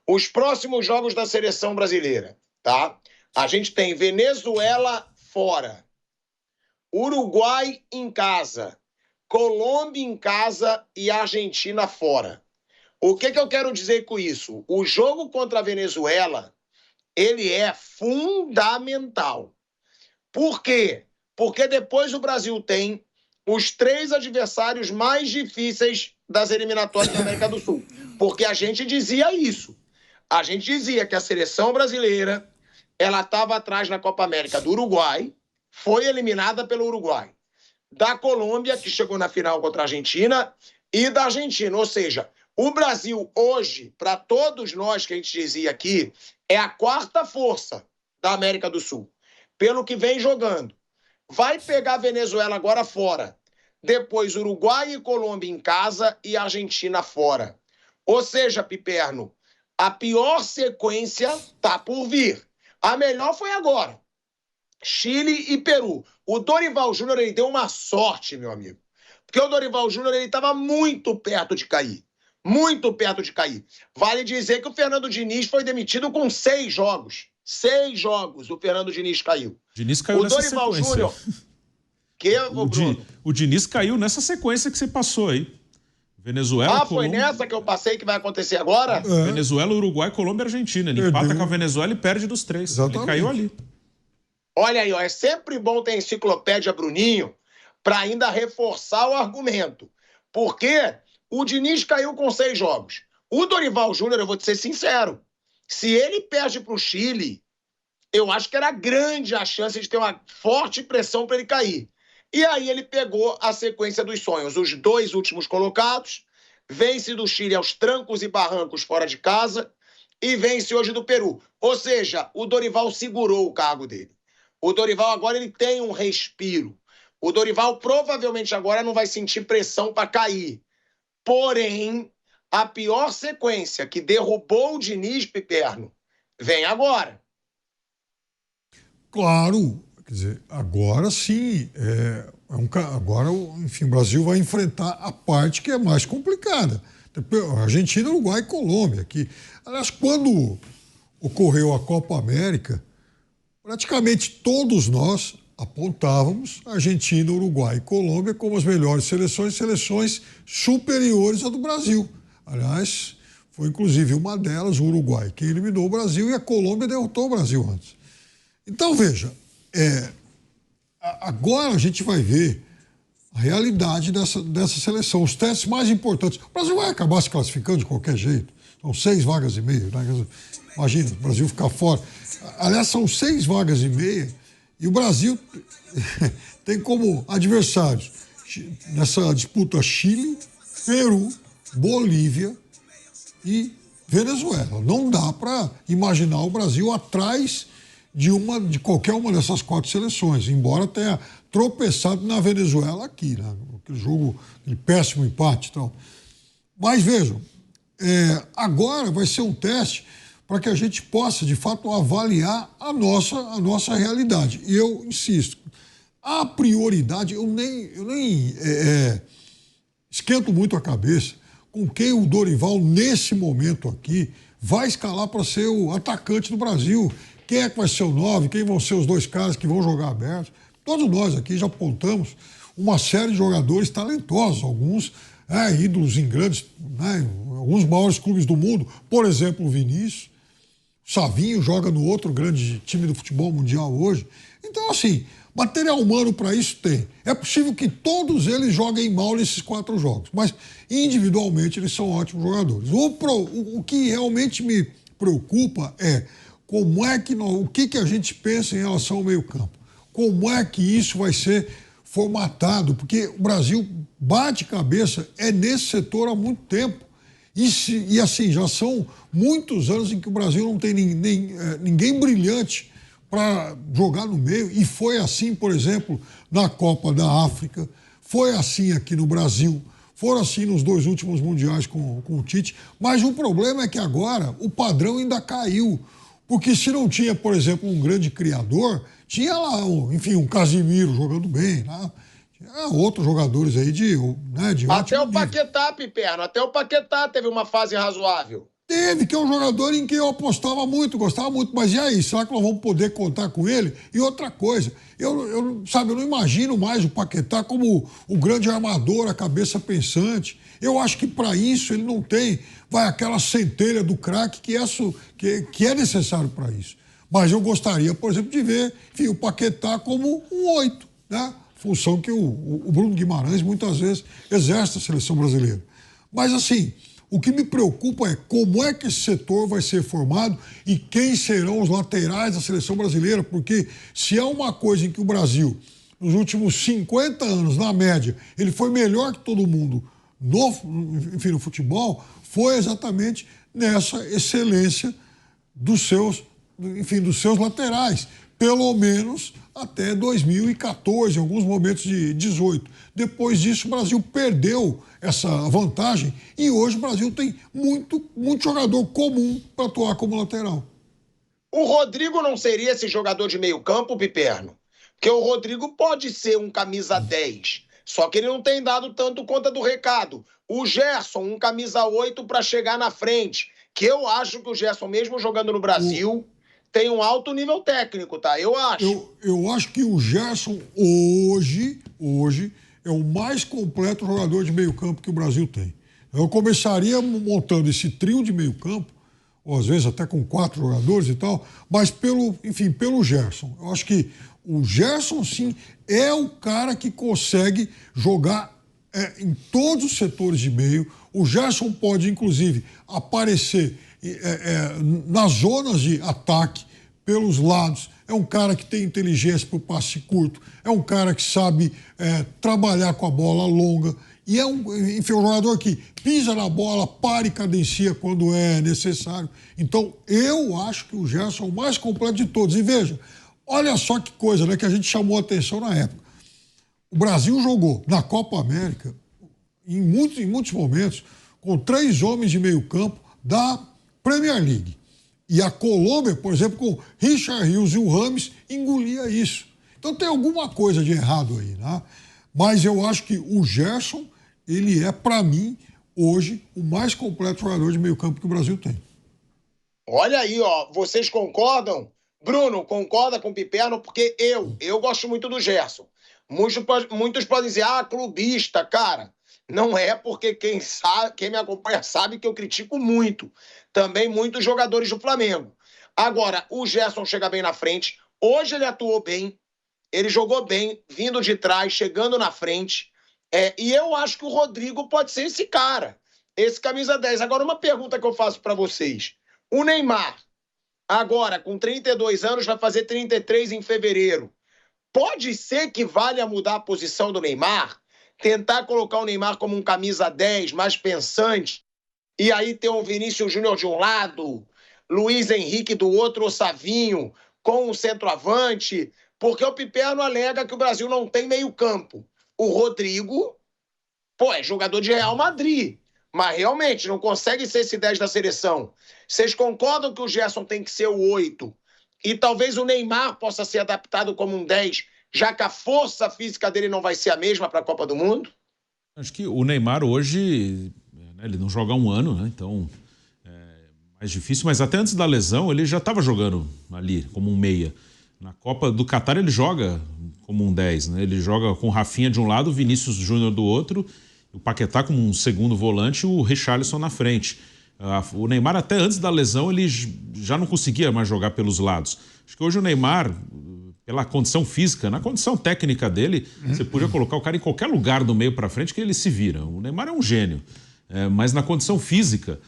Os próximos jogos da seleção brasileira, tá? A gente tem Venezuela fora, Uruguai em casa, Colômbia em casa e Argentina fora. O que eu quero dizer com isso? O jogo contra a Venezuela, ele é fundamental. Por quê? Porque depois o Brasil tem os 3 adversários mais difíceis das eliminatórias da América do Sul. Porque a gente dizia isso. A gente dizia que a seleção brasileira, ela estava atrás na Copa América do Uruguai, foi eliminada pelo Uruguai, da Colômbia, que chegou na final contra a Argentina, e da Argentina. Ou seja, o Brasil hoje, para todos nós que a gente dizia aqui, é a 4ª força da América do Sul, pelo que vem jogando. Vai pegar a Venezuela agora fora, depois Uruguai e Colômbia em casa e Argentina fora. Ou seja, Piperno, a pior sequência tá por vir. A melhor foi agora, Chile e Peru. O Dorival Júnior, ele deu uma sorte, meu amigo, porque o Dorival Júnior, ele estava muito perto de cair. Muito perto de cair. Vale dizer que o Fernando Diniz foi demitido com 6 jogos. 6 jogos o Fernando Diniz caiu. O Diniz caiu nessa Dorival sequência. Júnior... O Diniz caiu nessa sequência que você passou aí. Venezuela, foi Colômbia... nessa que eu passei que vai acontecer agora? Venezuela, Uruguai, Colômbia e Argentina. Ele empata com a Venezuela e perde dos 3. Exatamente. Ele caiu ali. Olha aí, ó, é sempre bom ter a enciclopédia Bruninho para ainda reforçar o argumento. Porque o Diniz caiu com 6 jogos. O Dorival Júnior, eu vou te ser sincero, se ele perde para o Chile, eu acho que era grande a chance de ter uma forte pressão para ele cair. E aí ele pegou a sequência dos sonhos. Os 2 últimos colocados, vence do Chile aos trancos e barrancos fora de casa e vence hoje do Peru. Ou seja, o Dorival segurou o cargo dele. O Dorival agora ele tem um respiro. O Dorival provavelmente agora não vai sentir pressão para cair. Porém, a pior sequência que derrubou o Diniz, Piperno, vem agora. Claro, quer dizer, agora sim, agora, enfim, o Brasil vai enfrentar a parte que é mais complicada. Argentina, Uruguai e Colômbia. Que, aliás, quando ocorreu a Copa América, praticamente todos nós apontávamos Argentina, Uruguai e Colômbia como as melhores seleções superiores à do Brasil. Aliás, foi inclusive uma delas, o Uruguai, que eliminou o Brasil e a Colômbia derrotou o Brasil antes. Então, veja, agora a gente vai ver a realidade dessa seleção, os testes mais importantes. O Brasil vai acabar se classificando de qualquer jeito. São 6 vagas e meia. Né? Imagina, o Brasil ficar fora. Aliás, são 6 vagas e meia e o Brasil tem como adversários nessa disputa Chile, Peru, Bolívia e Venezuela. Não dá para imaginar o Brasil atrás de qualquer uma dessas 4 seleções, embora tenha tropeçado na Venezuela aqui, né? Aquele jogo, aquele péssimo empate e tal. Mas vejam, agora vai ser um teste para que a gente possa, de fato, avaliar a nossa realidade. E eu insisto, a prioridade, eu nem esquento muito a cabeça com quem o Dorival, nesse momento aqui, vai escalar para ser o atacante do Brasil. Quem é que vai ser o 9? Quem vão ser os 2 caras que vão jogar aberto? Todos nós aqui já apontamos uma série de jogadores talentosos, alguns ídolos em grandes, alguns maiores clubes do mundo. Por exemplo, o Vinícius. Savinho joga no outro grande time do futebol mundial hoje. Então, assim, material humano para isso tem. É possível que todos eles joguem mal nesses 4 jogos, mas individualmente eles são ótimos jogadores. O que realmente me preocupa é o que a gente pensa em relação ao meio-campo. Como é que isso vai ser formatado? Porque o Brasil bate cabeça nesse setor há muito tempo. E assim, já são muitos anos em que o Brasil não tem ninguém brilhante para jogar no meio. E foi assim, por exemplo, na Copa da África, foi assim aqui no Brasil, foram assim nos 2 últimos mundiais com o Tite. Mas o problema é que agora o padrão ainda caiu. Porque se não tinha, por exemplo, um grande criador, tinha lá, enfim, um Casimiro jogando bem, né? Outros jogadores aí de até o Paquetá, Piperno, até o Paquetá teve uma fase razoável. Teve, que é um jogador em quem eu apostava muito, gostava muito, mas e aí, será que nós vamos poder contar com ele? E outra coisa, eu não imagino mais o Paquetá como o grande armador, a cabeça pensante. Eu acho que para isso ele não tem, aquela centelha do craque que é necessário para isso. Mas eu gostaria, por exemplo, de ver, enfim, o Paquetá como um 8, né? Função que o Bruno Guimarães muitas vezes exerce na seleção brasileira. Mas assim, o que me preocupa é como é que esse setor vai ser formado e quem serão os laterais da seleção brasileira, porque se é uma coisa em que o Brasil, nos últimos 50 anos, na média, ele foi melhor que todo mundo no futebol, foi exatamente nessa excelência dos seus laterais, pelo menos até 2014, em alguns momentos de 18. Depois disso, o Brasil perdeu essa vantagem e hoje o Brasil tem muito jogador comum para atuar como lateral. O Rodrigo não seria esse jogador de meio campo, Piperno? Porque o Rodrigo pode ser um camisa 10, só que ele não tem dado tanto conta do recado. O Gerson, um camisa 8 para chegar na frente, que eu acho que o Gerson, mesmo jogando no Brasil, tem um alto nível técnico, tá? Eu acho. Eu acho que o Gerson hoje é o mais completo jogador de meio campo que o Brasil tem. Eu começaria montando esse trio de meio campo, ou às vezes até com 4 jogadores e tal, mas pelo Gerson. Eu acho que o Gerson, sim, é o cara que consegue jogar em todos os setores de meio. O Gerson pode, inclusive, aparecer nas zonas de ataque, pelos lados. É um cara que tem inteligência para o passe curto, é um cara que sabe trabalhar com a bola longa e é um jogador que pisa na bola, para e cadencia quando é necessário. Então, eu acho que o Gerson é o mais completo de todos. E veja, olha só que coisa, né, que a gente chamou a atenção na época. O Brasil jogou na Copa América, em muitos momentos, com 3 homens de meio campo da Premier League. E a Colômbia, por exemplo, com Richard Rios e o Rames, engolia isso. Então tem alguma coisa de errado aí, né? Mas eu acho que o Gerson, ele é, para mim, hoje, o mais completo jogador de meio campo que o Brasil tem. Olha aí, ó, vocês concordam? Bruno, concorda com o Piperno? Porque eu gosto muito do Gerson. Muitos podem dizer, clubista, cara. Não é, porque quem me acompanha sabe que eu critico muito. Também muitos jogadores do Flamengo. Agora, o Gerson chega bem na frente. Hoje ele atuou bem. Ele jogou bem, vindo de trás, chegando na frente. E eu acho que o Rodrigo pode ser esse cara. Esse camisa 10. Agora, uma pergunta que eu faço para vocês. O Neymar, agora, com 32 anos, vai fazer 33 em fevereiro. Pode ser que valha mudar a posição do Neymar? Tentar colocar o Neymar como um camisa 10, mais pensante, e aí ter um Vinícius Júnior de um lado, Luiz Henrique do outro, o Savinho, com um centroavante, porque o Piperno alega que o Brasil não tem meio campo. O Rodrigo, é jogador de Real Madrid, mas realmente não consegue ser esse 10 da seleção. Vocês concordam que o Gerson tem que ser o 8? E talvez o Neymar possa ser adaptado como um 10, já que a força física dele não vai ser a mesma para a Copa do Mundo? Acho que o Neymar hoje, ele não joga há 1 ano, né? Então é mais difícil, mas até antes da lesão ele já estava jogando ali como um meia. Na Copa do Catar ele joga como um 10, né? Ele joga com o Rafinha de um lado, o Vinícius Júnior do outro, o Paquetá como um segundo volante e o Richarlison na frente. O Neymar até antes da lesão ele já não conseguia mais jogar pelos lados. Acho que hoje o Neymar, pela condição física, na condição técnica dele, você podia colocar o cara em qualquer lugar do meio para frente que ele se vira. O Neymar é um gênio. Mas na condição física,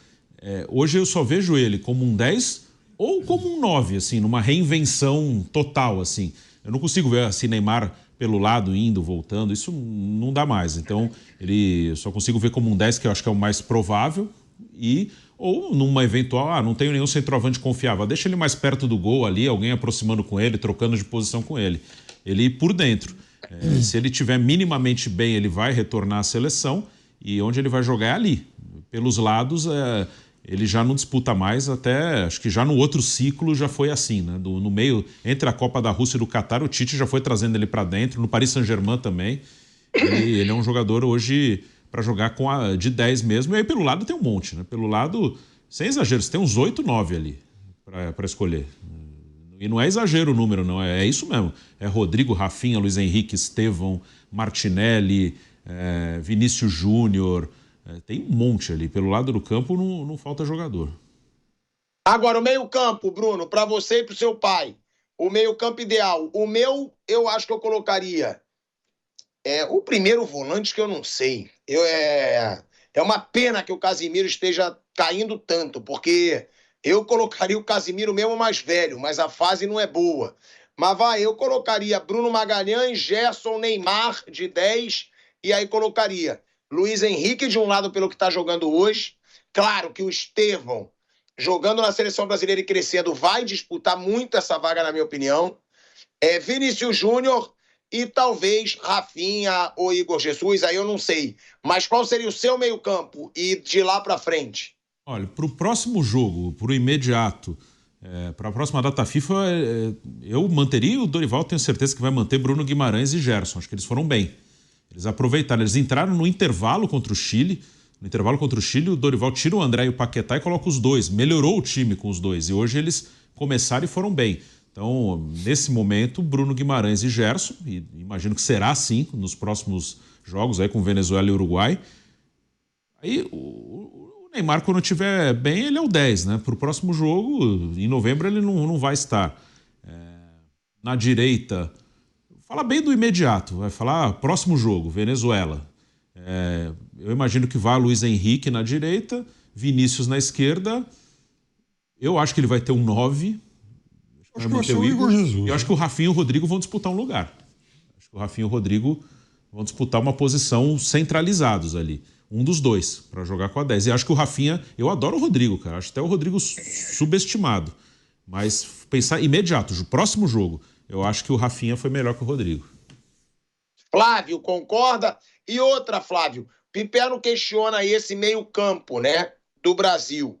hoje eu só vejo ele como um 10 ou como um 9, assim, numa reinvenção total, assim. Eu não consigo ver assim Neymar pelo lado, indo, voltando, isso não dá mais. Então, eu só consigo ver como um 10, que eu acho que é o mais provável, ou numa eventual, não tenho nenhum centroavante confiável, deixa ele mais perto do gol ali, alguém aproximando com ele, trocando de posição com ele. Ele por dentro. Se ele estiver minimamente bem, ele vai retornar à seleção e onde ele vai jogar é ali. Pelos lados, ele já não disputa mais, até acho que já no outro ciclo já foi assim, né? No meio, entre a Copa da Rússia e do Catar, o Tite já foi trazendo ele para dentro, no Paris Saint-Germain também. Ele é um jogador hoje para jogar de 10 mesmo, e aí pelo lado tem um monte, né? Pelo lado sem exagero, você tem uns 8, 9 ali para escolher. E não é exagero o número, não. É isso mesmo. É Rodrigo, Rafinha, Luiz Henrique, Estevão, Martinelli, Vinícius Júnior. Tem um monte ali. Pelo lado do campo não falta jogador. Agora, o meio-campo, Bruno, para você e para o seu pai. O meio-campo ideal. O meu, eu acho que eu colocaria o primeiro volante, que eu não sei. É uma pena que o Casimiro esteja caindo tanto, porque eu colocaria o Casimiro mesmo mais velho, mas a fase não é boa. Mas eu colocaria Bruno Magalhães, Gerson, Neymar de 10, e aí colocaria Luiz Henrique de um lado pelo que está jogando hoje. Claro que o Estevão, jogando na seleção brasileira e crescendo, vai disputar muito essa vaga, na minha opinião. Vinícius Júnior e talvez Rafinha ou Igor Jesus, aí eu não sei. Mas qual seria o seu meio-campo e de lá para frente? Olha, para o próximo jogo, para o imediato, para a próxima data FIFA, eu manteria o Dorival, tenho certeza que vai manter Bruno Guimarães e Gerson. Acho que eles foram bem. Eles aproveitaram, eles entraram no intervalo contra o Chile. No intervalo contra o Chile, o Dorival tira o André e o Paquetá e coloca os dois. Melhorou o time com os dois. E hoje eles começaram e foram bem. Então, nesse momento, Bruno Guimarães e Gerson, e imagino que será assim nos próximos jogos aí com Venezuela e Uruguai. Aí o Neymar, quando estiver bem, ele é o 10, né? Para o próximo jogo, em novembro, ele não vai estar. Na direita, fala bem do imediato, vai falar próximo jogo, Venezuela. Eu imagino que vá Luiz Henrique na direita, Vinícius na esquerda. Eu acho que ele vai ter um 9. Acho que vai ser o Igor Jesus. Eu acho que o Rafinha e o Rodrigo vão disputar um lugar. Acho que o Rafinha e o Rodrigo vão disputar uma posição centralizados ali. Um dos dois, para jogar com a 10. E acho que o Rafinha... Eu adoro o Rodrigo, cara. Acho até o Rodrigo subestimado. Mas pensar imediato, próximo jogo, eu acho que o Rafinha foi melhor que o Rodrigo. Flávio, concorda? E outra, Flávio, Piperno questiona aí esse meio-campo, né, do Brasil.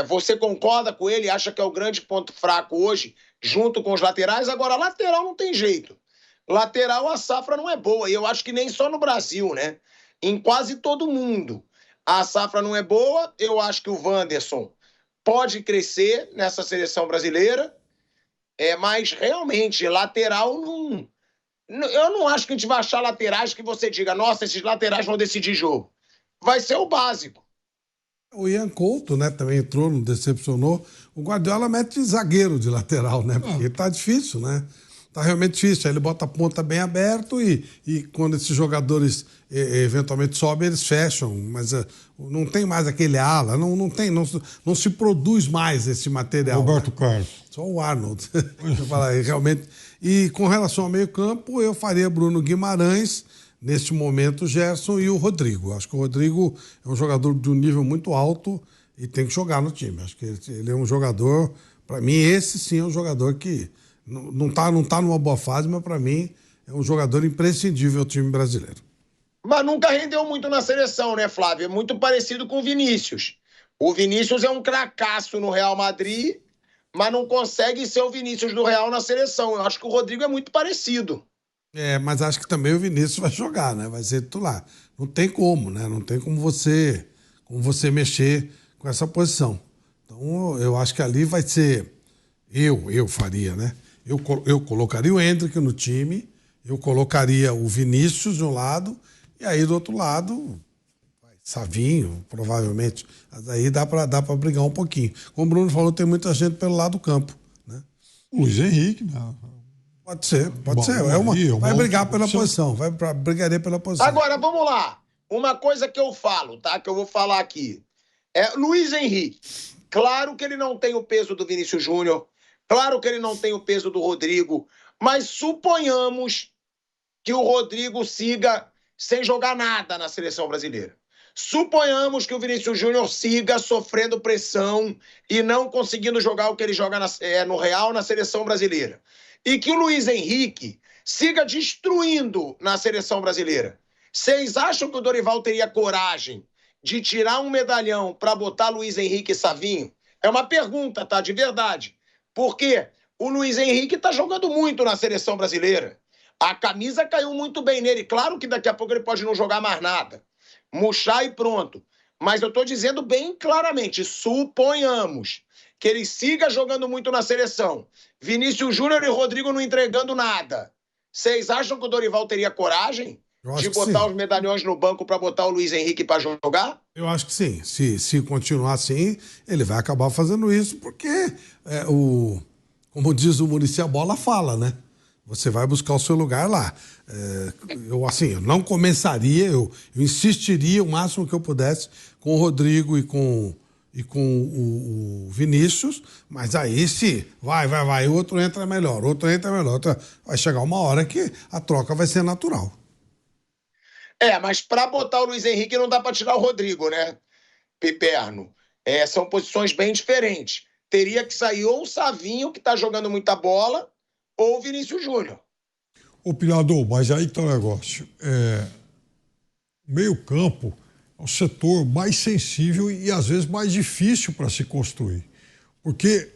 Você concorda com ele? Acha que é o grande ponto fraco hoje, junto com os laterais? Agora, lateral não tem jeito. Lateral, a safra não é boa. E eu acho que nem só no Brasil, né? Em quase todo mundo. A safra não é boa. Eu acho que o Wanderson pode crescer nessa seleção brasileira. Mas, realmente, lateral não... Eu não acho que a gente vai achar laterais que você diga, nossa, esses laterais vão decidir jogo. Vai ser o básico. O Ian Couto, né, também entrou, não decepcionou. O Guardiola mete zagueiro de lateral, né? Porque tá difícil, né? Tá realmente difícil. Aí ele bota a ponta bem aberto e quando esses jogadores eventualmente sobem, eles fecham. Mas não tem mais aquele ala, não se produz mais esse material. Roberto né? Carlos. Só o Arnold. Eu falar, realmente. E com relação ao meio-campo, eu faria Bruno Guimarães. Neste momento, o Gerson e o Rodrigo. Acho que o Rodrigo é um jogador de um nível muito alto e tem que jogar no time. Acho que ele é um jogador... Para mim, esse sim é um jogador que não tá numa boa fase, mas para mim é um jogador imprescindível ao time brasileiro. Mas nunca rendeu muito na seleção, né, Flávio? É muito parecido com o Vinícius. O Vinícius é um cracaço no Real Madrid, mas não consegue ser o Vinícius do Real na seleção. Eu acho que o Rodrigo é muito parecido. Mas acho que também o Vinícius vai jogar, né? Vai ser titular. Não tem como, né? Não tem como você mexer com essa posição. Então, eu acho que ali vai ser... Eu faria, né? Eu colocaria o Endrick no time, eu colocaria o Vinícius de um lado, e aí do outro lado, Savinho, provavelmente. Mas aí dá pra brigar um pouquinho. Como o Bruno falou, tem muita gente pelo lado do campo, né? O Luiz Henrique, né? Pode ser. Vai brigar pela posição, brigaria pela posição. Agora, vamos lá. Uma coisa que eu falo, tá? Que eu vou falar aqui. Luiz Henrique. Claro que ele não tem o peso do Vinícius Júnior. Claro que ele não tem o peso do Rodrigo. Mas suponhamos que o Rodrigo siga sem jogar nada na seleção brasileira. Suponhamos que o Vinícius Júnior siga sofrendo pressão e não conseguindo jogar o que ele joga no Real na seleção brasileira. E que o Luiz Henrique siga destruindo na seleção brasileira. Vocês acham que o Dorival teria coragem de tirar um medalhão para botar Luiz Henrique e Savinho? É uma pergunta, tá? De verdade. Porque o Luiz Henrique tá jogando muito na seleção brasileira. A camisa caiu muito bem nele. Claro que daqui a pouco ele pode não jogar mais nada. Murchar e pronto. Mas eu estou dizendo bem claramente, suponhamos que ele siga jogando muito na seleção. Vinícius Júnior e Rodrigo não entregando nada. Vocês acham que o Dorival teria coragem de botar os medalhões no banco para botar o Luiz Henrique para jogar? Eu acho que sim. Se continuar assim, ele vai acabar fazendo isso, porque, como diz o Muricy, a bola fala, né? Você vai buscar o seu lugar lá. Eu não começaria, eu insistiria o máximo que eu pudesse com o Rodrigo e com o Vinícius, mas aí se vai, o outro entra melhor, vai chegar uma hora que a troca vai ser natural. Mas para botar o Luiz Henrique não dá para tirar o Rodrigo, né, Piperno? São posições bem diferentes. Teria que sair ou o Savinho, que está jogando muita bola, ou o Vinícius Júnior. Ô, Pilador, mas aí que tá o negócio. Meio campo é o setor mais sensível e, às vezes, mais difícil para se construir. Porque,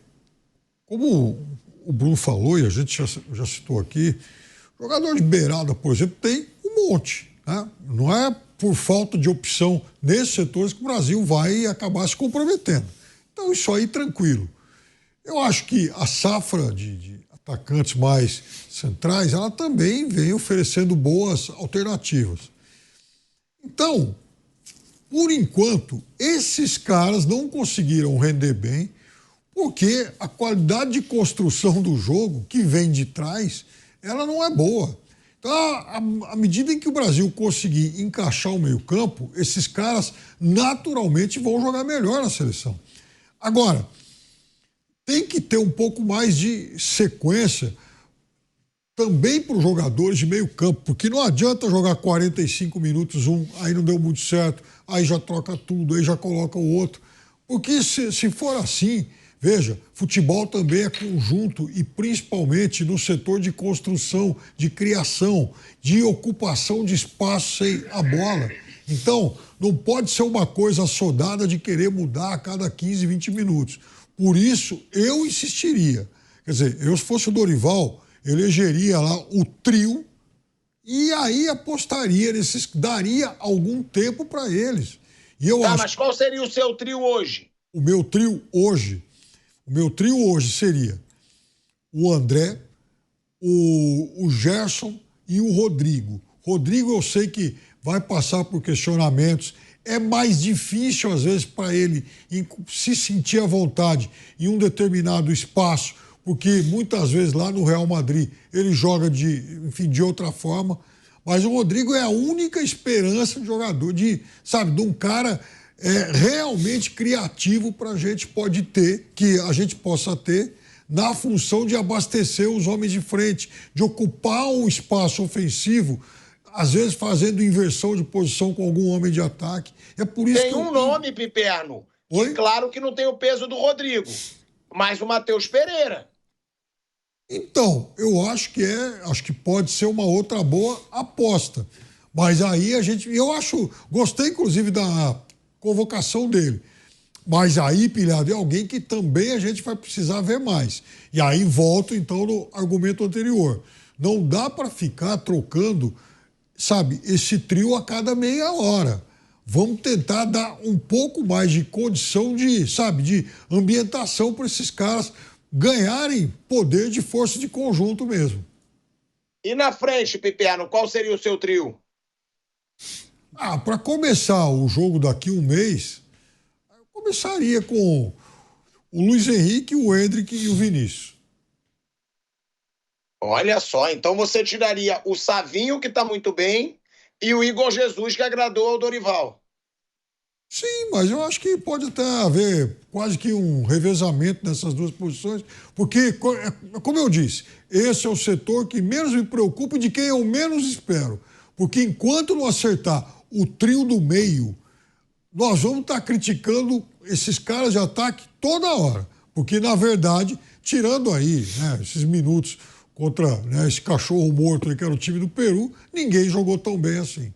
como o Bruno falou, e a gente já citou aqui, jogador de beirada, por exemplo, tem um monte. Né? Não é por falta de opção nesses setores que o Brasil vai acabar se comprometendo. Então, isso aí, tranquilo. Eu acho que a safra de atacantes mais centrais, ela também vem oferecendo boas alternativas. Então, por enquanto, esses caras não conseguiram render bem, porque a qualidade de construção do jogo, que vem de trás, ela não é boa. Então, à medida em que o Brasil conseguir encaixar o meio-campo, esses caras naturalmente vão jogar melhor na seleção. Agora, tem que ter um pouco mais de sequência também para os jogadores de meio campo, porque não adianta jogar 45 minutos aí não deu muito certo, aí já troca tudo, aí já coloca o outro. Porque se for assim, veja, futebol também é conjunto e principalmente no setor de construção, de criação, de ocupação de espaço sem a bola. Então, não pode ser uma coisa assodada de querer mudar a cada 15, 20 minutos. Por isso, eu insistiria. Quer dizer, eu se fosse o Dorival, elegeria lá o trio e aí apostaria nesses, daria algum tempo para eles. E eu acho... mas qual seria o seu trio hoje? O meu trio hoje seria o André, o Gerson e o Rodrigo. Rodrigo eu sei que vai passar por questionamentos. É mais difícil, às vezes, para ele se sentir à vontade em um determinado espaço, porque muitas vezes lá no Real Madrid ele joga de outra forma. Mas o Rodrigo é a única esperança de jogador, de um cara realmente criativo que a gente possa ter na função de abastecer os homens de frente, de ocupar um espaço ofensivo, às vezes fazendo inversão de posição com algum homem de ataque. É por isso tem um nome, Piperno. E claro que não tem o peso do Rodrigo, mas o Matheus Pereira. Então, eu acho que pode ser uma outra boa aposta. Mas aí gostei inclusive da convocação dele. Mas aí, Pilhado, é alguém que também a gente vai precisar ver mais. E aí volto então no argumento anterior. Não dá para ficar trocando esse trio a cada meia hora. Vamos tentar dar um pouco mais de condição de ambientação para esses caras ganharem poder de força de conjunto mesmo. E na frente, Piperno, qual seria o seu trio? Para começar o jogo daqui um mês, eu começaria com o Luiz Henrique, o Endrick e o Vinícius. Olha só, então você tiraria o Savinho, que está muito bem, e o Igor Jesus, que agradou ao Dorival. Sim, mas eu acho que pode até haver quase que um revezamento nessas duas posições, porque, como eu disse, esse é o setor que menos me preocupa e de quem eu menos espero. Porque enquanto não acertar o trio do meio, nós vamos estar criticando esses caras de ataque toda hora. Porque, na verdade, tirando aí esses minutos contra esse cachorro morto aí, que era o time do Peru, ninguém jogou tão bem assim.